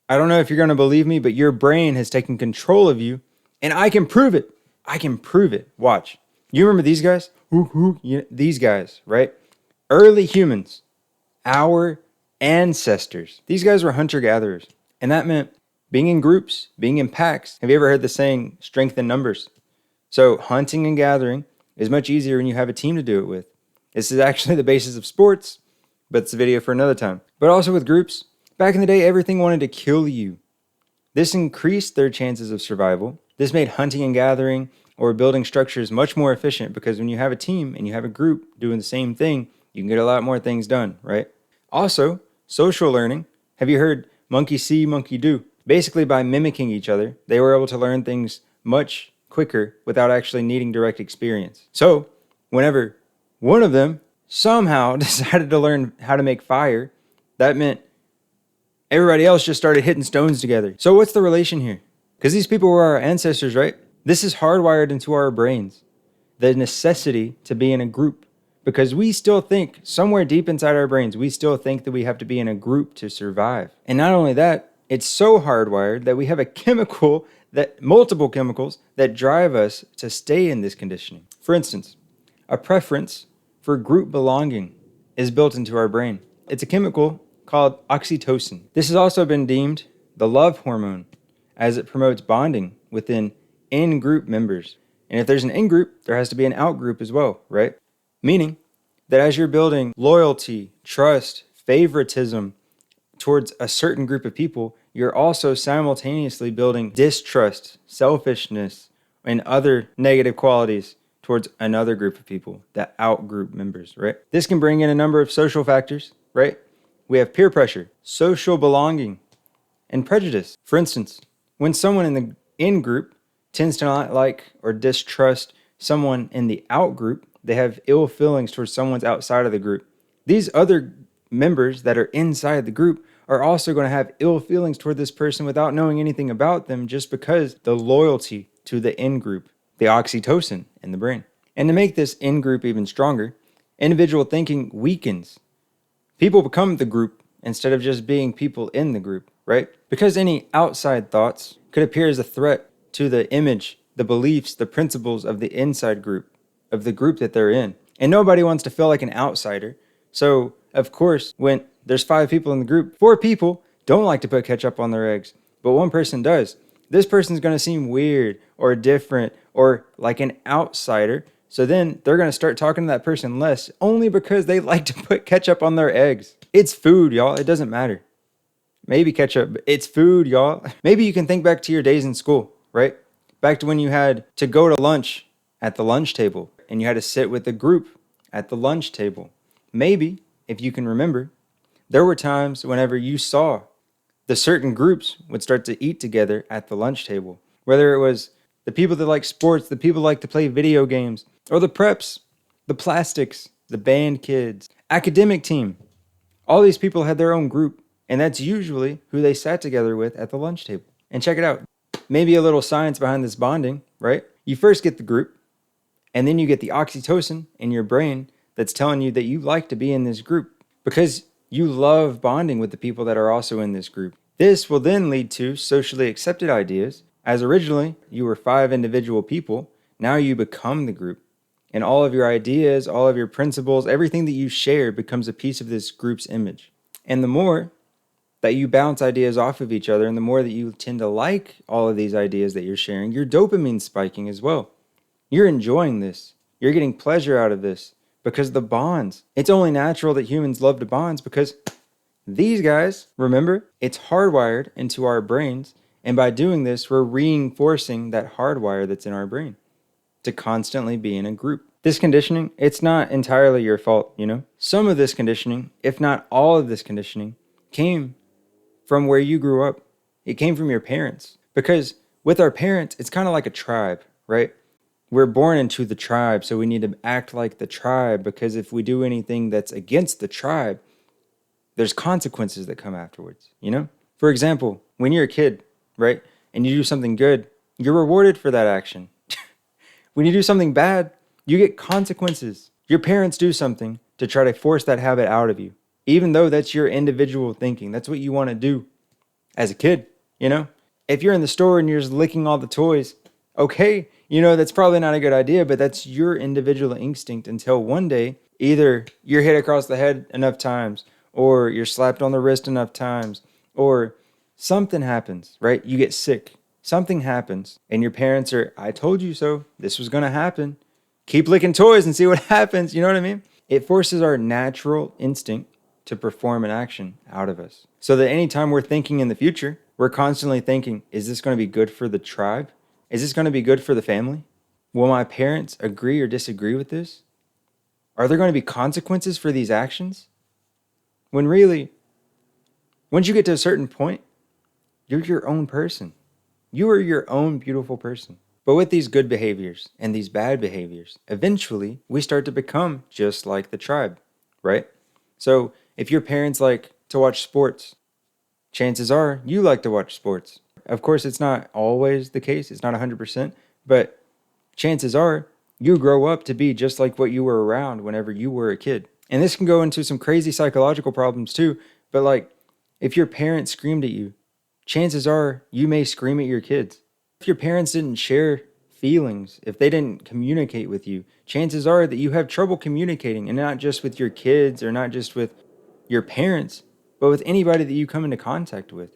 I don't know if you're going to believe me, but your brain has taken control of you, and I can prove it. I can prove it. Watch. You remember these guys? These guys, right? Early humans, our ancestors. These guys were hunter-gatherers, and that meant being in groups, being in packs. Have you ever heard the saying, strength in numbers? So hunting and gathering is much easier when you have a team to do it with. This is actually the basis of sports, but it's a video for another time. But also with groups, back in the day, everything wanted to kill you. This increased their chances of survival. This made hunting and gathering or building structures much more efficient because when you have a team and you have a group doing the same thing, you can get a lot more things done, right? Also, social learning. Have you heard monkey see, monkey do? Basically, by mimicking each other, they were able to learn things much quicker without actually needing direct experience. So, whenever one of them somehow decided to learn how to make fire, that meant everybody else just started hitting stones together. So what's the relation here? Because these people were our ancestors, right? This is hardwired into our brains, the necessity to be in a group. Because we still think, somewhere deep inside our brains, we still think that we have to be in a group to survive. And not only that, it's so hardwired that we have multiple chemicals that drive us to stay in this conditioning. For instance, a preference for group belonging is built into our brain. It's a chemical called oxytocin. This has also been deemed the love hormone as it promotes bonding within in-group members. And if there's an in-group, there has to be an out-group as well, right? Meaning that as you're building loyalty, trust, favoritism towards a certain group of people, you're also simultaneously building distrust, selfishness, and other negative qualities towards another group of people, the out-group members, right? This can bring in a number of social factors, right? We have peer pressure, social belonging, and prejudice. For instance, when someone in the in-group tends to not like or distrust someone in the out-group, they have ill feelings towards someone's outside of the group. These other members that are inside the group are also going to have ill feelings toward this person without knowing anything about them just because the loyalty to the in-group, the oxytocin in the brain. And to make this in-group even stronger, individual thinking weakens. People become the group instead of just being people in the group, right? Because any outside thoughts could appear as a threat to the image, the beliefs, the principles of the inside group, of the group that they're in. And nobody wants to feel like an outsider. So, of course, when there's 5 people in the group, 4 people don't like to put ketchup on their eggs, but one person does. This person's going to seem weird or different or like an outsider. So then they're going to start talking to that person less only because they like to put ketchup on their eggs. It's food, y'all. It doesn't matter. Maybe ketchup, but it's food, y'all. Maybe you can think back to your days in school, right? Back to when you had to go to lunch at the lunch table and you had to sit with the group at the lunch table. Maybe, if you can remember, there were times whenever you saw the certain groups would start to eat together at the lunch table. Whether it was the people that like sports, the people that like to play video games, or the preps, the plastics, the band kids, academic team. All these people had their own group, and that's usually who they sat together with at the lunch table. And check it out. Maybe a little science behind this bonding, right? You first get the group, and then you get the oxytocin in your brain that's telling you that you like to be in this group because you love bonding with the people that are also in this group. This will then lead to socially accepted ideas. As originally you were 5 individual people, now you become the group. And all of your ideas, all of your principles, everything that you share becomes a piece of this group's image. And the more that you bounce ideas off of each other and the more that you tend to like all of these ideas that you're sharing, your dopamine's spiking as well. You're enjoying this. You're getting pleasure out of this because the bonds. It's only natural that humans love to bonds because these guys, remember, it's hardwired into our brains. And by doing this, we're reinforcing that hardwire that's in our brain to constantly be in a group. This conditioning, it's not entirely your fault, you know? Some of this conditioning, if not all of this conditioning, came from where you grew up. It came from your parents. Because with our parents, it's kind of like a tribe, right? We're born into the tribe, so we need to act like the tribe because if we do anything that's against the tribe, there's consequences that come afterwards, you know? For example, when you're a kid, right, and you do something good, you're rewarded for that action. When you do something bad, you get consequences. Your parents do something to try to force that habit out of you, even though that's your individual thinking. That's what you want to do. as a kid, you know? If you're in the store and you're just licking all the toys, okay, that's probably not a good idea, but that's your individual instinct until one day, either you're hit across the head enough times, or you're slapped on the wrist enough times, or something happens, right? You get sick. Something happens, and your parents are, I told you so. This was going to happen. Keep licking toys and see what happens. You know what I mean? It forces our natural instinct to perform an action out of us. So that anytime we're thinking in the future, we're constantly thinking, is this going to be good for the tribe? Is this going to be good for the family? Will my parents agree or disagree with this? Are there going to be consequences for these actions? When really, once you get to a certain point, you're your own person. You are your own beautiful person. But with these good behaviors and these bad behaviors, eventually we start to become just like the tribe, right? So if your parents like to watch sports, chances are you like to watch sports. Of course, it's not always the case. It's not 100%, but chances are you grow up to be just like what you were around whenever you were a kid. And this can go into some crazy psychological problems too. But like if your parents screamed at you, chances are you may scream at your kids. If your parents didn't share feelings, if they didn't communicate with you, chances are that you have trouble communicating, and not just with your kids or not just with your parents, but with anybody that you come into contact with.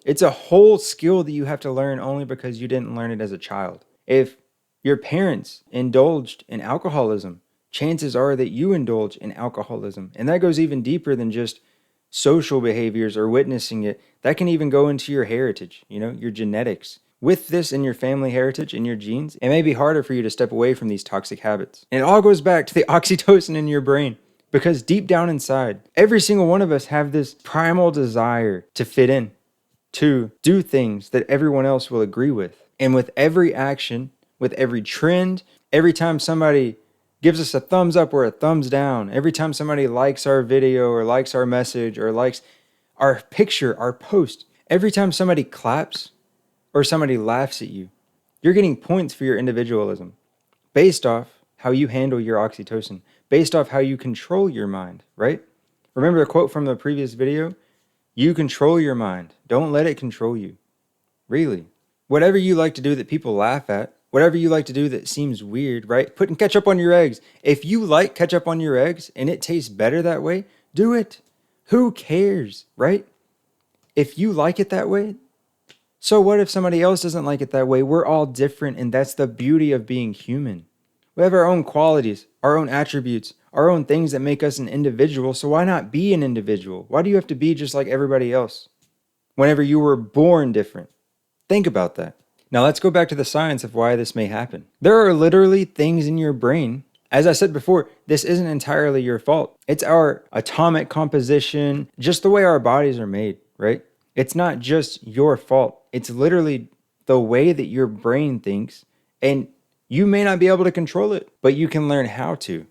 It's a whole skill that you have to learn only because you didn't learn it as a child. If your parents indulged in alcoholism, chances are that you indulge in alcoholism. And that goes even deeper than just social behaviors or witnessing it. That can even go into your heritage, your genetics. With this in your family heritage and your genes, it may be harder for you to step away from these toxic habits. And it all goes back to the oxytocin in your brain. Because deep down inside, every single one of us have this primal desire to fit in, to do things that everyone else will agree with. And with every action, with every trend, every time somebody gives us a thumbs up or a thumbs down, every time somebody likes our video or likes our message or likes our picture, our post, every time somebody claps or somebody laughs at you, you're getting points for your individualism based off how you handle your oxytocin, based off how you control your mind, right? Remember the quote from the previous video? You control your mind. Don't let it control you. Really. Whatever you like to do that people laugh at, whatever you like to do that seems weird, right? Putting ketchup on your eggs. If you like ketchup on your eggs and it tastes better that way, do it. Who cares, right? If you like it that way, so what if somebody else doesn't like it that way? We're all different, and that's the beauty of being human. We have our own qualities, our own attributes, our own things that make us an individual, so why not be an individual? Why do you have to be just like everybody else whenever you were born different? Think about that. Now let's go back to the science of why this may happen. There are literally things in your brain. As I said before, this isn't entirely your fault. It's our atomic composition, just the way our bodies are made, right? It's not just your fault. It's literally the way that your brain thinks, and you may not be able to control it, but you can learn how to.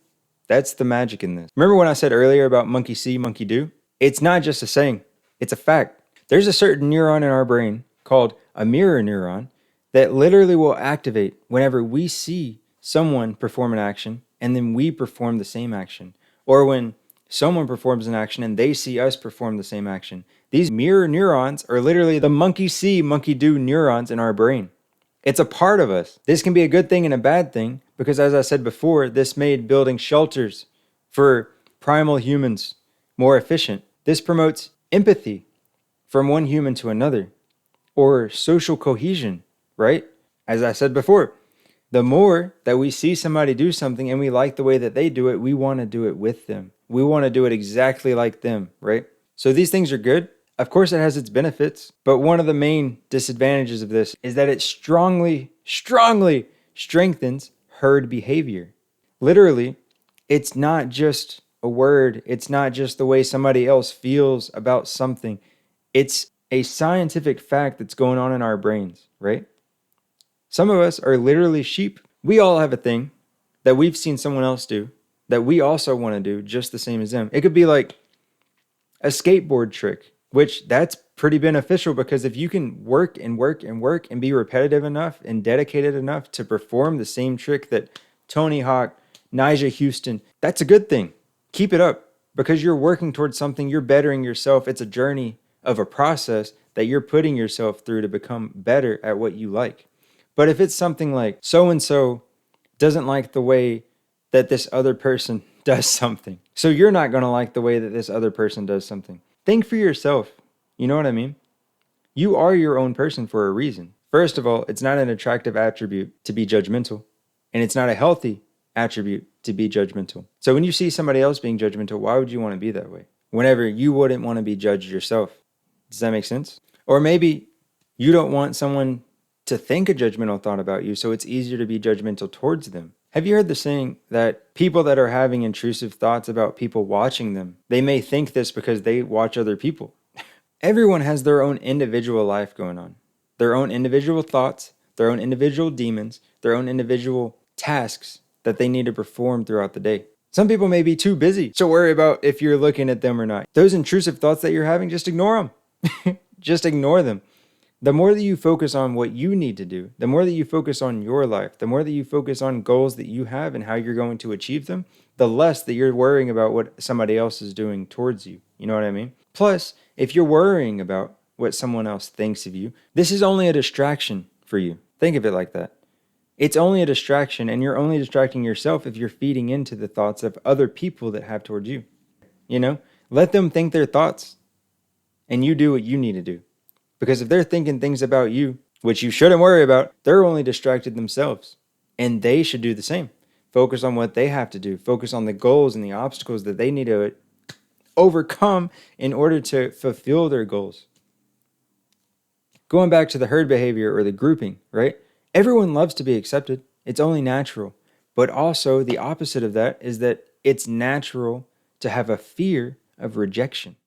That's the magic in this. Remember when I said earlier about monkey see, monkey do? It's not just a saying, it's a fact. There's a certain neuron in our brain called a mirror neuron that literally will activate whenever we see someone perform an action and then we perform the same action. Or when someone performs an action and they see us perform the same action. These mirror neurons are literally the monkey see, monkey do neurons in our brain. It's a part of us. This can be a good thing and a bad thing because, as I said before, this made building shelters for primal humans more efficient. This promotes empathy from one human to another, or social cohesion, right? As I said before, the more that we see somebody do something and we like the way that they do it, we want to do it with them. We want to do it exactly like them, right? So these things are good. Of course, it has its benefits, but one of the main disadvantages of this is that it strongly strengthens herd behavior. Literally, it's not just a word. It's not just the way somebody else feels about something. It's a scientific fact that's going on in our brains, right? Some of us are literally sheep. We all have a thing that we've seen someone else do that we also want to do just the same as them. It could be like a skateboard trick, which that's pretty beneficial because if you can work and work and work and be repetitive enough and dedicated enough to perform the same trick that Tony Hawk, Nyjah Houston, that's a good thing. Keep it up because you're working towards something, you're bettering yourself. It's a journey of a process that you're putting yourself through to become better at what you like. But if it's something like so and so doesn't like the way that this other person does something, so you're not going to like the way that this other person does something. Think for yourself. You know what I mean? You are your own person for a reason. First of all, it's not an attractive attribute to be judgmental, and it's not a healthy attribute to be judgmental. So when you see somebody else being judgmental, why would you want to be that way? Whenever you wouldn't want to be judged yourself. Does that make sense? Or maybe you don't want someone to think a judgmental thought about you, so it's easier to be judgmental towards them. Have you heard the saying that people that are having intrusive thoughts about people watching them, they may think this because they watch other people? Everyone has their own individual life going on, their own individual thoughts, their own individual demons, their own individual tasks that they need to perform throughout the day. Some people may be too busy to worry about if you're looking at them or not. Those intrusive thoughts that you're having, just ignore them. Just ignore them. The more that you focus on what you need to do, the more that you focus on your life, the more that you focus on goals that you have and how you're going to achieve them, the less that you're worrying about what somebody else is doing towards you. You know what I mean? Plus, if you're worrying about what someone else thinks of you, this is only a distraction for you. Think of it like that. It's only a distraction, and you're only distracting yourself if you're feeding into the thoughts of other people that have towards you. You know, let them think their thoughts, and you do what you need to do. Because if they're thinking things about you, which you shouldn't worry about, they're only distracted themselves. And they should do the same. Focus on what they have to do. Focus on the goals and the obstacles that they need to overcome in order to fulfill their goals. Going back to the herd behavior or the grouping, right? Everyone loves to be accepted. It's only natural. But also the opposite of that is that it's natural to have a fear of rejection.